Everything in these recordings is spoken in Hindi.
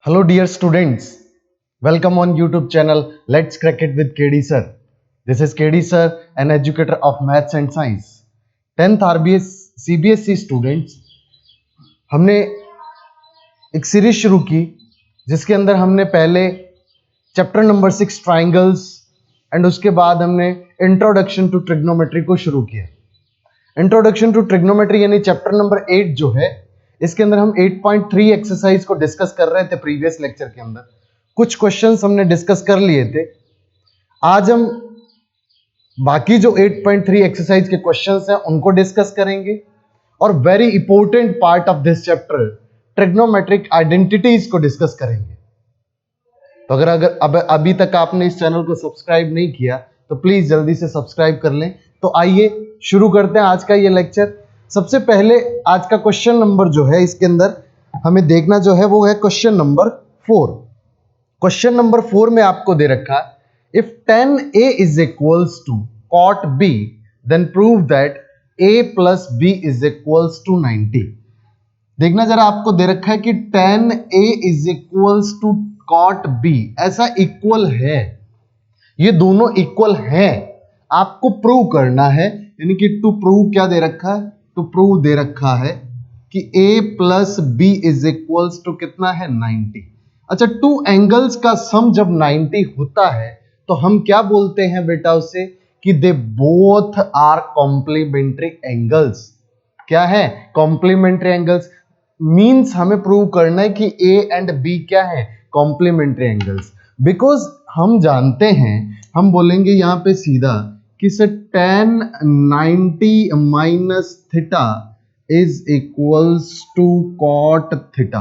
Hello dear students, welcome on YouTube channel Let's Crack It with KD Sir. This is KD Sir, an educator of Maths and Science. 10th RBS CBSE students, हमने एक सीरीज शुरू की जिसके अंदर हमने पहले चैप्टर नंबर 6 ट्राइंगल्स एंड उसके बाद हमने इंट्रोडक्शन टू ट्रिग्नोमेट्री को शुरू किया। इंट्रोडक्शन टू ट्रिग्नोमेट्री यानी चैप्टर नंबर 8 जो है, इसके अंदर हम 8.3 एक्सरसाइज को डिस्कस कर रहे थे। प्रीवियस लेक्चर के अंदर कुछ क्वेश्चंस हमने डिस्कस कर लिए थे। आज हम बाकी जो 8.3 एक्सरसाइज के क्वेश्चंस हैं उनको डिस्कस करेंगे और very important part of this chapter trigonometric identities को डिस्कस करेंगे। तो अगर अब अभी तक आपने इस चैनल को सब्सक्राइब नहीं किया तो प्लीज जल्दी से सब्सक्राइब कर लें। तो आइए शुरू करते हैं आज का ये लेक्चर। सबसे पहले आज का क्वेश्चन नंबर जो है, इसके अंदर हमें देखना जो है वो है क्वेश्चन नंबर 4। क्वेश्चन नंबर 4 में आपको दे रखा है if 10a is equals to cot b then prove that a plus b is equals to 90। देखना जरा, आपको दे रखा है कि 10a is equals to cot b, ऐसा इक्वल है, ये दोनों इक्वल हैं, आपको प्रूव करना है। यानी कि टू प्रूव क्या दे रखा है, टू प्रूव दे रखा है कि a plus b is equals to कितना है 90। अच्छा, टू एंगल्स का सम जब 90 होता है तो हम क्या बोलते हैं बेटा उसे, कि they both are complementary angles. क्या है, कॉम्प्लीमेंट्री एंगल्स। मींस हमें प्रूव करना है कि a एंड b क्या है, कॉम्प्लीमेंट्री एंगल्स। बिकॉज हम जानते हैं, हम बोलेंगे यहां पे सीधा कि से tan 90 minus theta is equals to cot theta.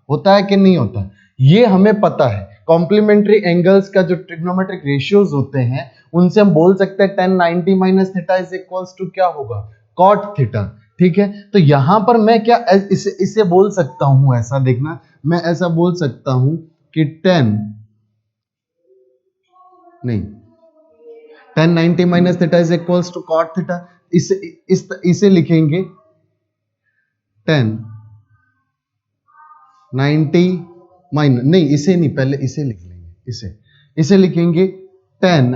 होता है कि नहीं होता, ये हमें पता है। कॉम्प्लीमेंट्री एंगल्स का जो ट्रिग्नोमेट्रिक रेशियोज होते हैं उनसे हम बोल सकते हैं tan 90 minus theta is equals to क्या होगा, cot थीटा। ठीक है, तो यहां पर मैं क्या इसे बोल सकता हूं, ऐसा देखना, मैं ऐसा बोल सकता हूं कि tan 90 minus theta is equals to cot theta. इसे लिखेंगे tan 90 माइनस, नहीं इसे नहीं, पहले इसे लिख लेंगे, इसे लिखेंगे tan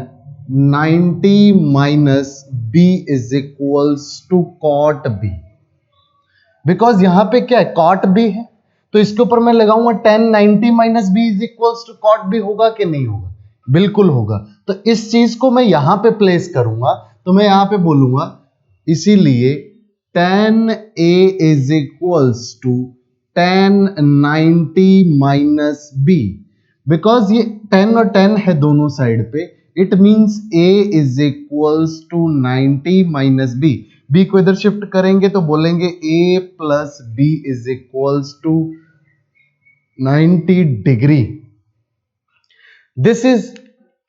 90 minus b is equals to cot b। Because यहां पे क्या है, cot b है, तो इसके ऊपर मैं लगाऊंगा tan 90 minus b is equals to cot b। होगा कि नहीं होगा, बिल्कुल होगा। तो इस चीज को मैं यहां पे प्लेस करूंगा, तो मैं यहां पे बोलूंगा इसीलिए tan a is equals to tan 90 minus b। Because ये 10 और 10 है दोनों साइड पे, it means a is equals to 90 minus b। b को इधर शिफ्ट करेंगे तो बोलेंगे a plus b is equals to 90 degree. This is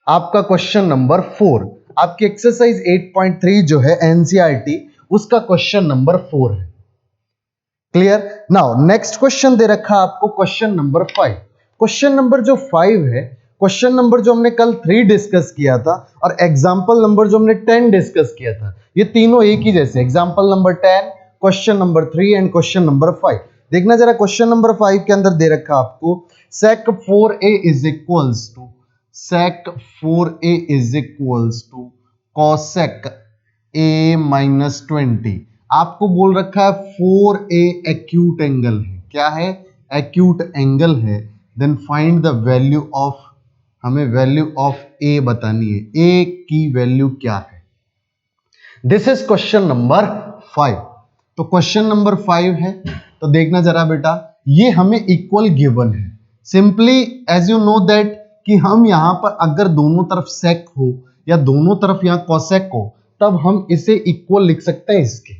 आपका क्वेश्चन नंबर 4। आपकी एक्सरसाइज 8.3 जो है एनसीईआरटी, उसका क्वेश्चन नंबर 4 है। क्लियर। नाउ नेक्स्ट क्वेश्चन दे रखा आपको क्वेश्चन नंबर 5। क्वेश्चन नंबर जो 5 है, क्वेश्चन नंबर जो हमने कल 3 डिस्कस किया था और एग्जाम्पल नंबर जो हमने 10 डिस्कस किया था, ये तीनों एक ही जैसे। Example number 10, question number 3 and question number 5। देखना जरा, क्वेश्चन नंबर 5 के अंदर दे रखा आपको sec 4a is equals to sec 4a is equals to cosec a minus 20। आपको बोल रखा है 4a एक्यूट एंगल है। क्या है, एक्यूट एंगल है। Then find the value of, हमें वैल्यू ऑफ a बतानी है, a की वैल्यू क्या है। This is question number 5। तो क्वेश्चन नंबर 5 है, तो देखना जरा बेटा, ये हमें इक्वल गिवन है। Simply as you know that कि हम यहां पर अगर दोनों तरफ सेक हो या दोनों तरफ यहां कोसेक हो, तब हम इसे इक्वल लिख सकते हैं इसके।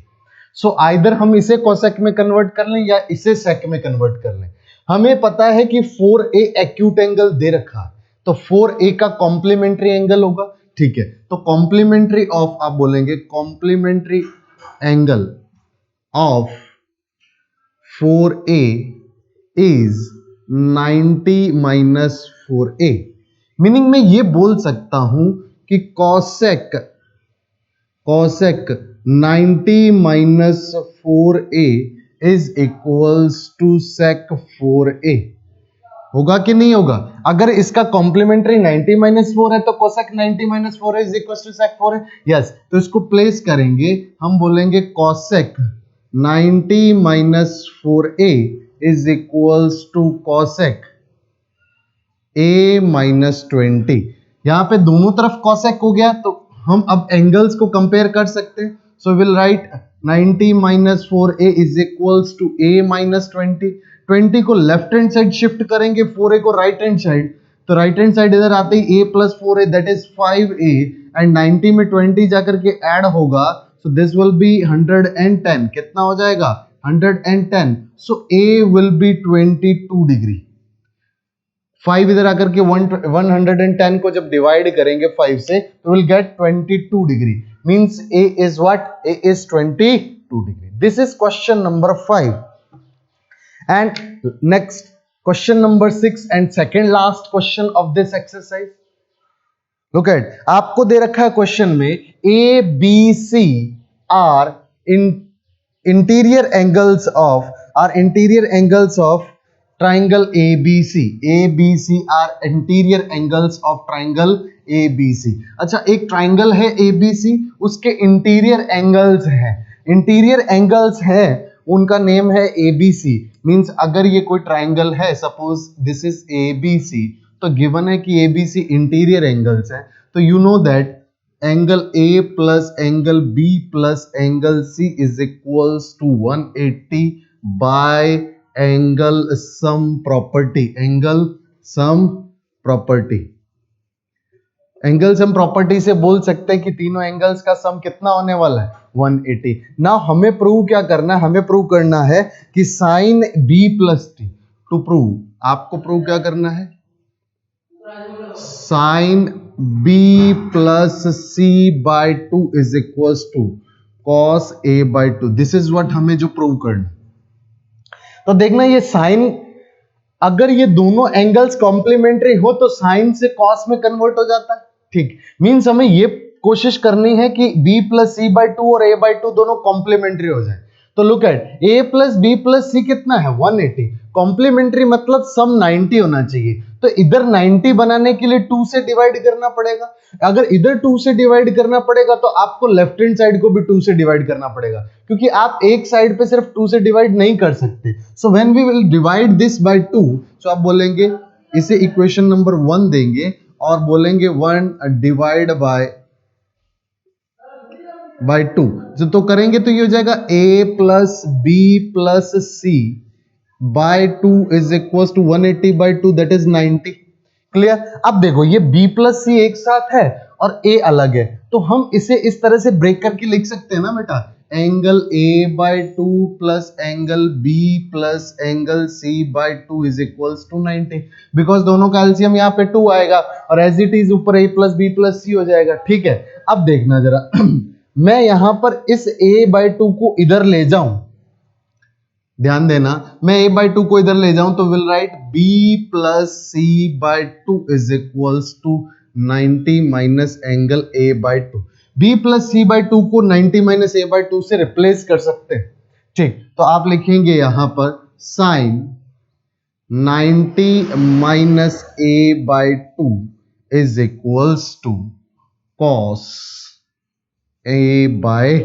सो आइदर हम इसे कोसेक में कन्वर्ट कर लें या इसे सेक में कन्वर्ट कर लें। हमें पता है कि 4a एक्यूट एंगल दे रखा है, तो 4a का कॉम्प्लीमेंट्री एंगल होगा। ठीक है, तो कॉम्प्लीमेंट्री ऑफ, आप बोलेंगे complementary angle of 4a is 90 minus 4a। Meaning में ये बोल सकता हूं कि cosec 90 minus 4a is equals to sec 4a। होगा कि नहीं होगा? अगर इसका कॉम्प्लीमेंट्री 90 माइनस 4 है तो cosec 90 minus 4 is equal to sec 4 है। यस, तो इसको प्लेस करेंगे, हम बोलेंगे cosec 90 minus 4a is equals to cosec a minus 20। यहां पे दोनों तरफ कोसेक हो गया तो हम अब एंगल्स को कंपेयर कर सकते हैं। So will write 90 minus 4a is equals to a minus 20। 20 को लेफ्ट हैंड साइड शिफ्ट करेंगे, 4a को राइट हैंड साइड, तो राइट हैंड साइड इधर आते ही a plus 4a that is 5a and 90 में 20 जाकर के ऐड होगा, सो दिस विल बी 110। कितना हो जाएगा? 110। सो a विल बी 22 डिग्री। 5 इधर आकर के 110 को जब डिवाइड करेंगे 5 से तो will get 22 degree. Means a is what? a is 22 degree. This is question number 5 and next question number 6 and second last question of this exercise. Look at, आपको दे रखा है क्वेश्चन में a b c are interior angles of triangle ABC। ABC are interior angles of triangle ABC। अच्छा, एक ट्राइंगल है ABC, उसके इंटीरियर एंगल्स हैं, उनका नेम है ABC। मींस अगर ये कोई ट्राइंगल है, सपोज दिस इज ABC, तो गिवन है कि ABC इंटीरियर एंगल्स है, तो you know that angle A plus angle B plus angle C is equals to 180 by angle sum property. Angle sum property से बोल सकते हैं कि तीनों एंगल्स का सम कितना होने वाला है? 180। नाउ हमें प्रूव क्या करना है? हमें प्रूव करना है कि sine B plus T। To prove आपको प्रूव क्या करना है? Sine B plus C by 2 is equal to cos A by 2। This is what हमें जो प्रूव करना है। तो देखना, ये साइन, अगर ये दोनों एंगल्स कॉम्प्लीमेंट्री हो तो साइन से कॉस में कन्वर्ट हो जाता है। ठीक, मींस हमें ये कोशिश करनी है कि b प्लस सी बाई 2 और a बाई 2 दोनों कॉम्प्लीमेंट्री हो जाए। तो look at, a plus B plus C कितना है? 180। कॉम्प्लीमेंट्री मतलब सम 90 होना चाहिए, तो इधर 90 बनाने के लिए 2 से डिवाइड करना पड़ेगा। अगर इधर 2 से डिवाइड करना पड़ेगा तो आपको लेफ्ट हैंड साइड को भी 2 से डिवाइड करना पड़ेगा, क्योंकि आप एक साइड पे सिर्फ 2 से डिवाइड नहीं कर सकते। So when we will divide this by 2, so आप बोलेंगे, इसे इक्वेशन नंबर 1 देंगे और बोलेंगे 1 डिवाइड बाय 2। तो करेंगे तो ये हो जाएगा a plus B plus c by 2 is equal to 180 by 2 that is 90। Clear? अब देखो, ये b प्लस सी एक साथ है और a अलग है, तो हम इसे इस तरह से ब्रेक करके लिख सकते हैं ना बेटा, angle a by 2 plus angle b plus angle c by 2 is equal to 90। Because दोनों का एलसीएम यहाँ पे 2 आएगा और एज इट इज ऊपर a plus B plus c हो जाएगा। ठीक है, अब देखना जरा मैं यहां पर इस a बाय 2 को इधर ले जाऊं, ध्यान देना, मैं a बाय 2 को इधर ले जाऊं तो will write b plus c by 2 is equals to 90 minus angle a by 2। b plus c by 2 को 90 माइनस a बाय 2 से रिप्लेस कर सकते हैं। ठीक, तो आप लिखेंगे यहां पर sine 90 minus a by 2 is equals to cos a by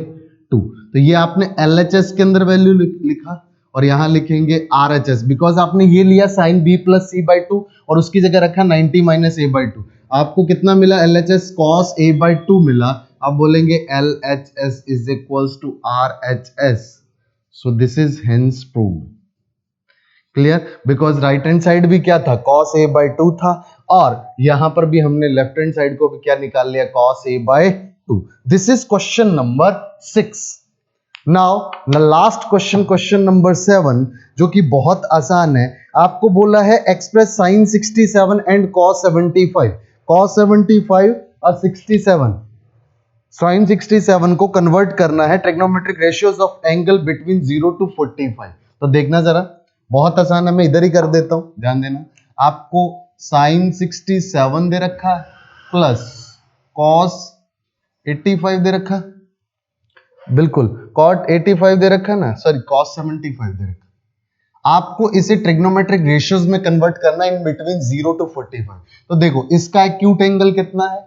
2। तो ये आपने LHS के अंदर वैल्यू लिखा और यहां लिखेंगे RHS, बिकॉज आपने ये लिया sine b plus c by 2 और उसकी जगह रखा 90 माइनस a बाई 2। आपको कितना मिला? LHS cos a बाई 2 मिला। आप बोलेंगे LHS is equals to RHS। So this is hence proved. Clear? Because right hand side भी क्या था? cos a बाई 2 था और यहां पर भी हमने लेफ्ट हैंड साइड को भी क्या निकाल लिया? cos a by 2। This is question number 6। Now the last question, question number 7, जो कि बहुत आसान है। आपको बोला है express sine 67 and cos 75। cos 75 और 67, साइन 67 को कन्वर्ट करना है trigonometric ratios of angle between 0 to 45। तो देखना जरा, बहुत आसान है, मैं इधर ही कर देता हूं, ध्यान देना। आपको साइन 67 दे रखा है प्लस cos 85 दे रखा, बिल्कुल cot 85 दे रखा ना, सॉरी cos 75 दे रखा। आपको इसे ट्रिग्नोमेट्रिक रेशियोज में कन्वर्ट करना इन बिटवीन 0 to 45। तो देखो इसका एक्यूट एंगल कितना है,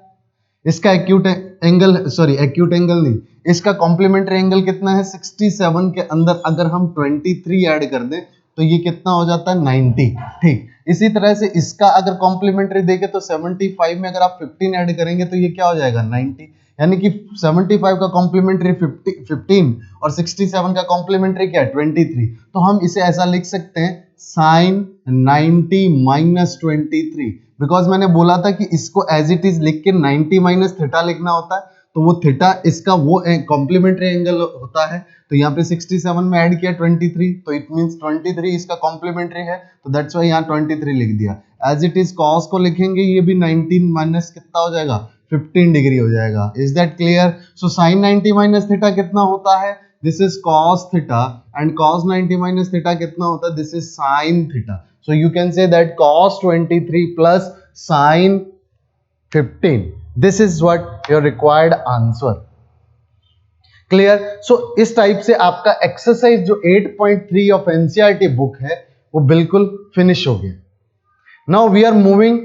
इसका एक्यूट एंगल नहीं, इसका कॉम्प्लीमेंट्री एंगल कितना है 67 के अंदर अगर हम 23 ऐड कर दें तो ये कितना हो जाता है 90। ठीक, इसी तरह से इसका अगर कॉम्प्लीमेंट्री देखें तो 75 में अगर आप 15 ऐड करेंगे तो ये क्या हो जाएगा 90, यानी कि 75 का कॉम्प्लीमेंट्री 15 और 67 का कॉम्प्लीमेंट्री क्या है 23। तो हम इसे ऐसा लिख सकते हैं साइन 90 माइनस 23, बिकॉज मैंने बोला था कि इसको एज इट इज लिख के 90 माइनस थीटा लिखना होता है, तो वो थीटा इसका वो कॉम्प्लीमेंट्री एंगल होता है। तो यहाँ पे 67 में ऐड किया 23, तो इट मींस 23 इसका कॉम्प्लीमेंट्री है, तो दैट्स व्हाई यहाँ 23 लिख दिया। एज इट इज कॉस को लिखेंगे, ये भी 19 माइनस कितना हो जाएगा 15 डिग्री हो जाएगा। Is that clear? So sine 90 minus theta कितना होता है, this is cos theta, and cos 90 minus theta कितना होता है, this is sine theta. So you can say that cos 23 plus sine 15, this is what your required answer. Clear? So इस टाइप से आपका एक्सरसाइज जो 8.3 ऑफ एनसीईआरटी बुक है वो बिल्कुल फिनिश हो गया। Now we are moving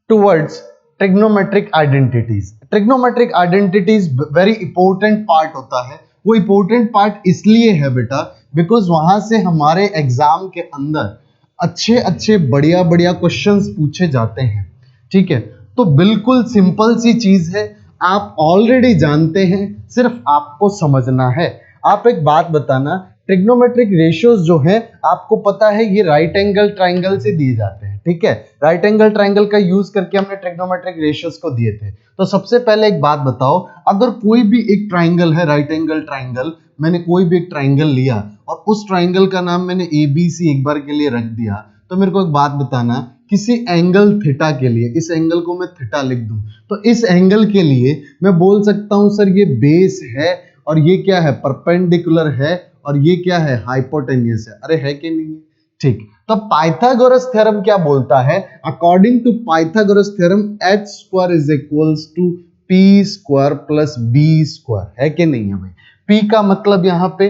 towards trigonometric identities. Trigonometric identities very important part होता है। वो इंपॉर्टेंट पार्ट इसलिए है बेटा बिकॉज वहां से हमारे एग्जाम के अंदर अच्छे अच्छे बढ़िया बढ़िया क्वेश्चंस पूछे जाते हैं। ठीक है, तो बिल्कुल सिंपल सी चीज है, आप ऑलरेडी जानते हैं, सिर्फ आपको समझना है। आप एक बात बताना, ट्रिग्नोमेट्रिक रेशियोज जो है आपको पता है ये राइट एंगल ट्राइंगल से दिए जाते हैं। ठीक है, राइट एंगल ट्राइंगल का यूज करके हमने ट्रिग्नोमेट्रिक रेशियोज को दिए थे। तो सबसे पहले एक बात बताओ, अगर कोई भी एक ट्राइंगल है, राइट एंगल ट्राइंगल, मैंने कोई भी एक ट्राइंगल लिया और उस ट्राइंगल का नाम मैंने ABC एक बार के लिए रख दिया, तो मेरे को एक बात बताना, किसी एंगल थीटा के लिए, इस एंगल को मैं थीटा लिख दूं, तो इस एंगल के लिए मैं बोल सकता हूं सर ये बेस है और ये क्या है परपेंडिकुलर है और ये क्या है हाइपोटेन्यूस है। अरे है कि नहीं है? ठीक, तो पाइथागोरस थ्योरम क्या बोलता है, according to Pythagoras theorem h square is equals to p square plus b square. है कि नहीं है भाई? p का मतलब यहां पे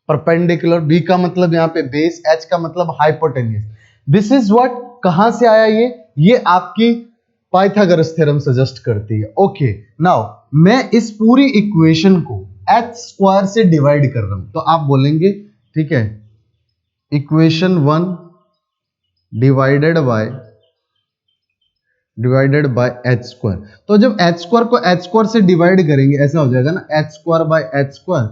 परपेंडिकुलर, b का मतलब यहां पे बेस, h का मतलब हाइपोटेन्यूस। दिस इज व्हाट, कहां से आया ये आपकी पाइथागोरस थ्योरम सजेस्ट करती है। ओके, नाउ मैं इस पूरी इक्वेशन को h स्क्वायर से डिवाइड कर रहा हूं, तो आप बोलेंगे ठीक है equation 1 divided by h square. तो जब h स्क्वायर को h स्क्वायर से डिवाइड करेंगे ऐसा हो जाएगा ना, h square by h square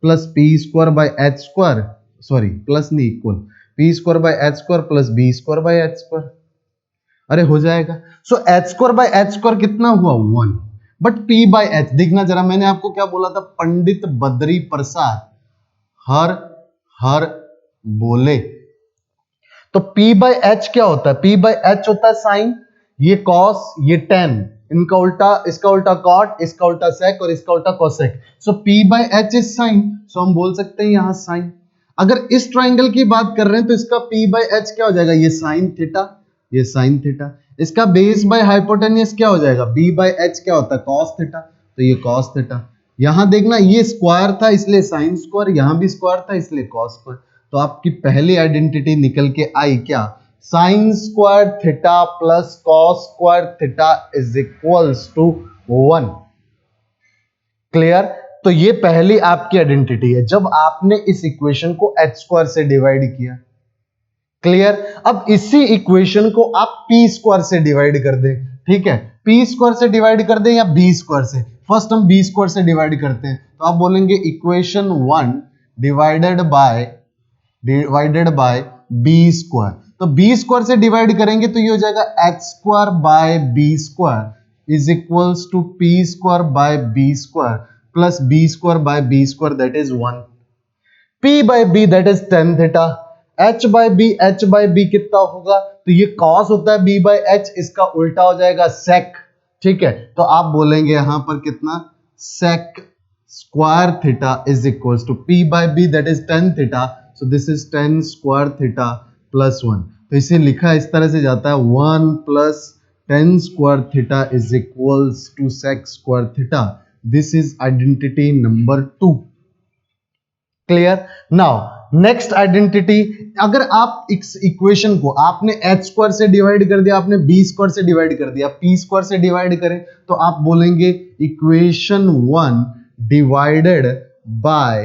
plus p square by h square, sorry plus नहीं equal, p square by h square plus b square by h square. अरे हो जाएगा। So h square by h square कितना हुआ 1, बट p बाय h देखना जरा, मैंने आपको क्या बोला था, पंडित बद्री प्रसाद हर हर बोले। तो p बाय h क्या होता है, p बाय h होता है साइन, ये कॉस, ये टेन, इनका उल्टा, इसका उल्टा कॉट, इसका उल्टा सेक और इसका उल्टा cosec. So p by h is sine, so हम बोल सकते हैं यहां साइन। अगर इस ट्राइंगल की बात कर रहे हैं तो इसका p बाय h क्या हो जाएगा, ये साइन थीटा, ये साइन थीटा। इसका बेस बाय हाइपोटेन्यूस क्या हो जाएगा, b बाय h क्या होता है कॉस थीटा, तो ये कॉस थीटा। यहां देखना ये स्क्वायर था इसलिए साइन स्क्वायर, यहां भी स्क्वायर था इसलिए कॉस स्क्वायर। तो आपकी पहली आइडेंटिटी निकल के आई क्या, sine square theta plus cos square theta is equals to 1। Clear? तो ये पहली आपकी आइडेंटिटी है जब आपने इस इक्वेशन को h स्क्वायर से डिवाइड किया। क्लियर? अब इसी इक्वेशन को आप p स्क्वायर से डिवाइड कर दें। ठीक है, p स्क्वायर से डिवाइड कर दें या b स्क्वायर से, फर्स्ट हम b स्क्वायर से डिवाइड करते हैं, तो आप बोलेंगे equation 1 divided by b square. तो b स्क्वायर से डिवाइड करेंगे तो ये हो जाएगा h square by b square is equals to p square by b square plus b square by b square that is 1। p by b that is tan theta, h by b कितना होगा, तो ये cos होता है b बाय h, इसका उल्टा हो जाएगा sec। ठीक है, तो आप बोलेंगे यहां पर कितना sec square theta is equals to p by b that is tan theta, so this is tan square theta plus 1। तो इसे लिखा इस तरह से जाता है 1 plus tan square theta is equals to sec square theta. This is identity number 2। Clear? Now next identity, अगर आप इस इक्वेशन को आपने h स्क्वायर से डिवाइड कर दिया, आपने b स्क्वायर से डिवाइड कर दिया, p स्क्वायर से डिवाइड करें तो आप बोलेंगे इक्वेशन 1 डिवाइडेड बाय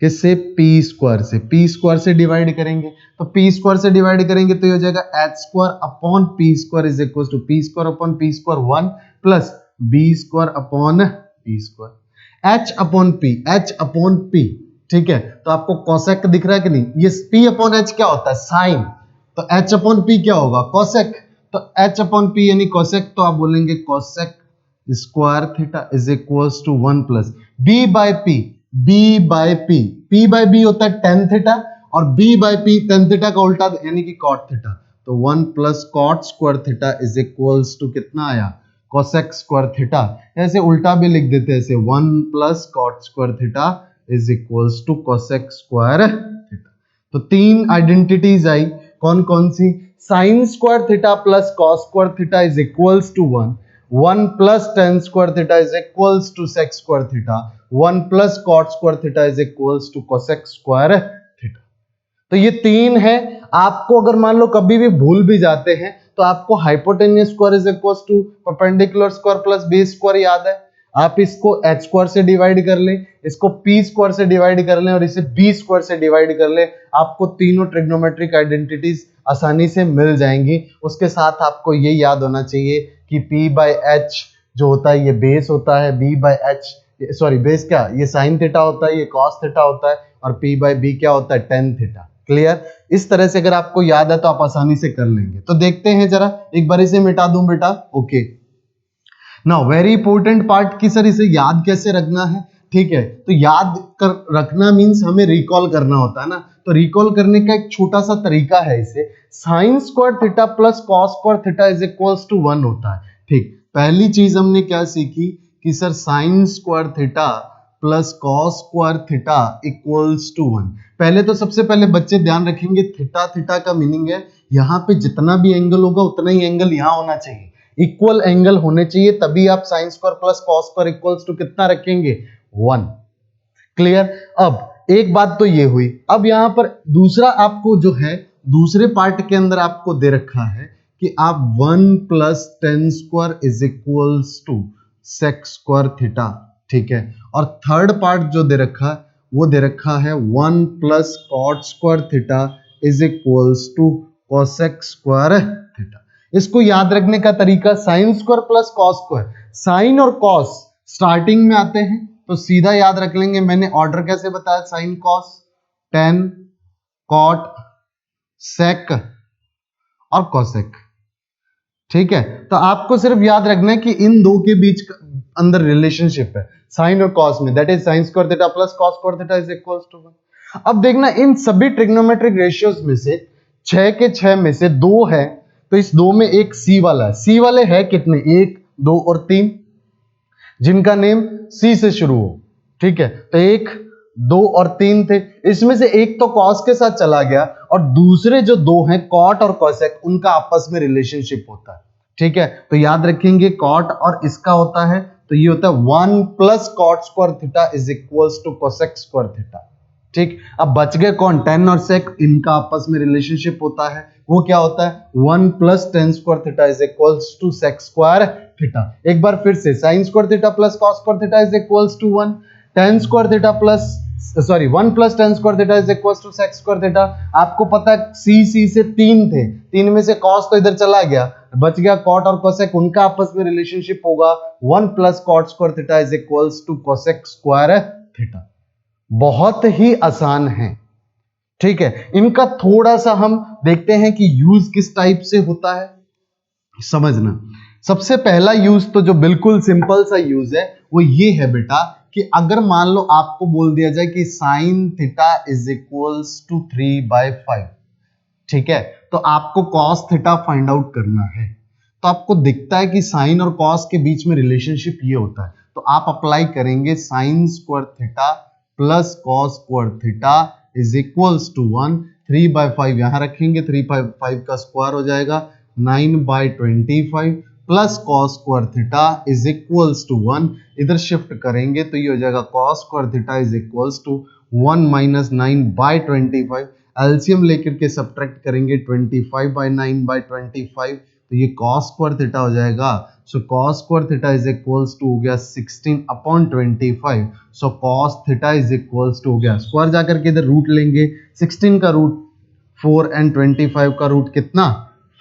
किससे, p स्क्वायर से। p स्क्वायर से डिवाइड करेंगे तो p स्क्वायर से डिवाइड करेंगे तो ये हो जाएगा h square upon p square is equal to p square upon p square 1 plus b square upon p square, h upon p, ठीक है। तो आपको कोसेक दिख रहा है कि नहीं, ये p अपॉन h क्या होता है, साइन, तो h अपॉन p क्या होगा, कोसेक, तो h अपॉन p यानी कोसेक, तो आप बोलेंगे cosec square theta is equals to 1 plus b by p होता है tan थीटा और b by p tan theta का उल्टा यानी कि cot थीटा, तो 1 plus cot square theta is equals to कितना आया, कोसेक स्क्वायर थीटा। ऐसे उल्टा भी लिख देते हैं, ऐसे 1 plus cot square theta is equals to cosec square theta. तो तीन आइडेंटिटीज आई, कौन कौन सी, sine square theta plus cos square theta is equals to 1 plus tan square theta is equals to sec square theta, 1 plus cot square theta is equals to cosec square theta. तो ये तीन है। आपको अगर मान लो कभी भी भूल भी जाते हैं तो आपको hypotenuse square is equals to perpendicular square plus base square याद है, आप इसको h स्क्वायर से डिवाइड कर लें, इसको p स्क्वायर से डिवाइड कर लें और इसे b स्क्वायर से डिवाइड कर लें, आपको तीनों ट्रिग्नोमेट्रिक आइडेंटिटीज आसानी से मिल जाएंगी। उसके साथ आपको ये याद होना चाहिए कि p बाय h जो होता है ये बेस होता है, b by h sorry base क्या, ये साइन थीटा होता है, ये कॉस थीटा होता है और p बाय b क्या होता है, टेन थीटा। क्लियर, इस तरह से अगर आपको याद है तो आप आसानी से कर लेंगे। तो देखते हैं जरा, एक बार इसे मिटा दूं बेटा, okay. Now very important part कि सर इसे याद कैसे रखना है, ठीक है। तो याद कर रखना मींस हमें रिकॉल करना होता है ना, तो रिकॉल करने का एक छोटा सा तरीका है, इसे sine square theta plus cos square theta is equals to 1 होता है, ठीक। पहली चीज हमने क्या सीखी कि sir sine square theta plus cos square theta equals to 1। पहले तो सबसे पहले बच्चे ध्यान रखेंगे थीटा, थीटा का मीनिंग है यहाँ पे जितना भी एंगल होगा उतना ही एंगल यहाँ होना चाहिए, इक्वल एंगल होने चाहिए, तभी आप sine square plus cos square equals to कितना रखेंगे, 1। क्लियर। अब एक बात तो ये हुई, अब यहां पर दूसरा आपको जो है दूसरे पार्ट के अंदर आपको दे रखा है कि आप 1 plus tan square is equals to sec square theta, ठीक है। और थर्ड पार्ट जो दे रखा वो दे रखा है 1 plus cot square theta is equals to cosec square theta. इसको याद रखने का तरीका sine square plus cos square, sine और कॉस स्टार्टिंग में आते हैं तो सीधा याद रख लेंगे। मैंने ऑर्डर कैसे बताया, साइन कॉस, टेन, कॉट, सेक और कोसेक, ठीक है। तो आपको सिर्फ याद रखना है कि इन दो के बीच अंदर रिलेशनशिप है साइन और कॉस में, that is sine square theta plus cos square theta is equals to 1। अब देखना इन सभी ट्रिग्नोमेट्रिक रेशियोज में से 6 के 6 में से 2 है, तो इस 2 में एक सी वाला है। सी वाले है कितने, 1, 2 और 3, जिनका नेम सी से शुरू हो, ठीक है। तो 1, 2 और 3 थे, इसमें से एक तो कॉस के साथ चला गया और दूसरे जो 2 हैं कॉट और कोसेक, उनका आपस में रिलेशनशिप होता है, ठीक है। तो याद रखेंगे कॉट और इसका होता है, तो ये होता है 1 plus cot square theta is equals to cosec square theta, ठीक। अब बच गए कौन, टेन और सेक, इनका आपस में रिलेशनशिप होता है, वो क्या होता है 1 plus tan square theta is equals to sec square theta. एक बार फिर से sine square theta plus cos square theta is equals to 1, tan square theta plus 1 plus tan square theta is equals to sec square theta. आपको पता है सी से 3 थे, 3 में से कॉस तो इधर चला गया, बच गया कॉट और कोसेक, उनका आपस में रिलेशनशिप होगा 1 plus cot square theta is equals to cosec square theta. बहुत ही आसान है, ठीक है। इनका थोड़ा सा हम देखते हैं कि यूज किस टाइप से होता है, समझना। सबसे पहला यूज तो जो बिल्कुल सिंपल सा यूज है वो ये है बेटा कि अगर मान लो आपको बोल दिया जाए कि sine theta is equals to 3/5, ठीक है, तो आपको कॉस थीटा फाइंड आउट करना है। तो आपको दिखता है कि साइन और कॉस के बीच में रिलेशनशिप ये होता है, तो आप अप्लाई करेंगे sine square theta plus cos square theta is equals to 1, 3/5 यहां रखेंगे, 3/5 का स्क्वायर हो जाएगा 9/25 plus cos square theta is equals to 1, इधर शिफ्ट करेंगे तो ये हो जाएगा cos square theta is equals to 1 minus 9/25, LCM लेकर के सब्ट्रैक्ट करेंगे 25/9/25, तो ये cos स्क्वायर थीटा हो जाएगा। So cos square theta is equals to हो गया 16/25। So cos theta is equals to हो गया, स्क्वायर जाकर के इधर रूट लेंगे, 16 का रूट 4 एंड 25 का रूट कितना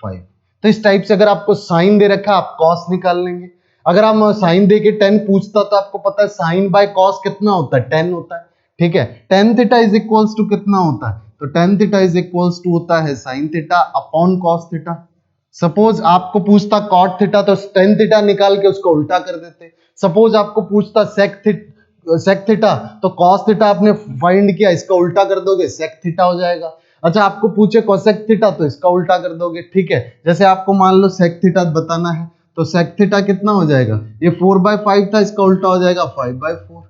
5। तो इस टाइप से अगर आपको साइन दे रखा आप कॉस निकाल लेंगे। अगर हम साइन दे के 10 पूछता तो आपको पता है साइन बाय कॉस कितना होता है 10 होता है, ठीक है। tan theta is equals to कितना होता है, तो tan theta is equals to होता है sin theta upon cos theta. Suppose आपको पूछता cot थीटा तो tan थीटा निकाल के उसको उल्टा कर देते। सपोज आपको पूछता sec थीटा तो cos थीटा आपने फाइंड किया, इसका उल्टा कर दोगे sec थीटा हो जाएगा। अच्छा आपको पूछे cosec थीटा तो इसका उल्टा कर दोगे, ठीक है। जैसे आपको मान लो sec थीटा बताना है तो sec थीटा कितना हो जाएगा, ये 4/5 था, इसका उल्टा हो जाएगा 5/4,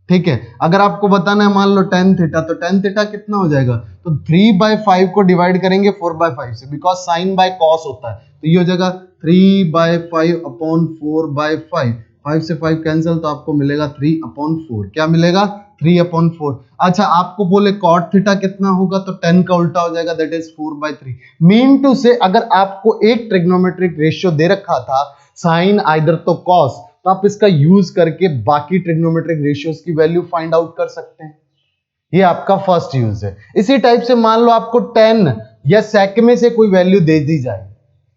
ठीक है। अगर आपको बताना है मान लो tan थीटा तो tan थीटा कितना हो जाएगा, तो 3/5 को डिवाइड करेंगे 4/5 से, बिकॉज साइन बाय कॉस होता है, तो ये हो जाएगा 3/5 अपॉन 4/5, 5 से 5 कैंसिल तो आपको मिलेगा 3/4। क्या मिलेगा 3/4। अच्छा आपको बोले cot थीटा कितना होगा तो 10 का उल्टा हो जाएगा, दैट इज 4/3। मीन टू से अगर आपको एक ट्रिग्नोमेट्रिक रेशियो दे रखा था साइन आइदर तो कॉस, तो आप इसका यूज करके बाकी ट्रिग्नोमेट्रिक रेशियोज की वैल्यू फाइंड आउट कर सकते हैं। ये आपका फर्स्ट यूज है। इसी टाइप से मान लो आपको 10 या sec में से कोई वैल्यू दे दी जाए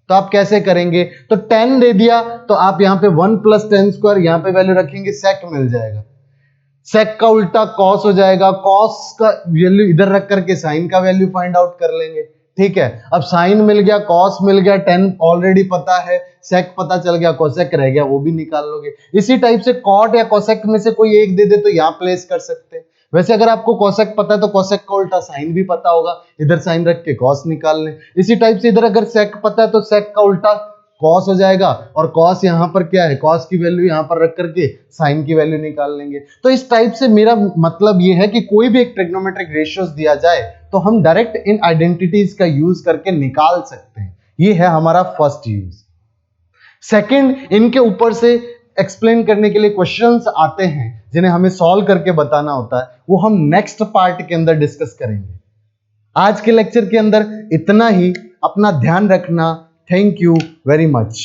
तो आप कैसे करेंगे, तो 10 दे दिया तो आप यहां पे 1 + 10 स्क्वायर यहां पे वैल्यू रखेंगे, sec मिल जाएगा। sec का उल्टा cos हो जाएगा, cos का वैल्यू इधर रख करके sin का वैल्यू फाइंड आउट कर लेंगे, ठीक है। अब sin मिल गया, cos मिल गया, 10 ऑलरेडी पता है, sec पता चल गया, cosec रह गया, वो भी निकाल लोगे। इसी टाइप से cot या cosec में से कोई एक दे दे तो यहां प्लेस कर सकते हैं। वैसे अगर आपको cosec पता है तो cosec का उल्टा sin भी पता होगा, इधर sin रख के cos निकाल लें। इसी टाइप से इधर अगर sec पता है तो sec का उल्टा cos हो जाएगा, और cos यहां पर क्या है, cos की वैल्यू यहां पर रख करके sin की वैल्यू निकाल लेंगे। तो इस टाइप से मेरा मतलब ये है कि कोई भी एक ट्रिग्नोमेट्रिक रेशियोज दिया जाए तो हम डायरेक्ट इन आइडेंटिटीज का यूज करके निकाल सकते हैं। ये है हमारा फर्स्ट यूज। सेकंड, इनके ऊपर से एक्सप्लेन करने के लिए क्वेश्चंस आते हैं जिन्हें हमें सॉल्व करके बताना होता है, वो हम नेक्स्ट पार्ट के अंदर डिस्कस करेंगे। आज के लेक्चर के अंदर इतना ही। अपना ध्यान रखना। Thank you very much.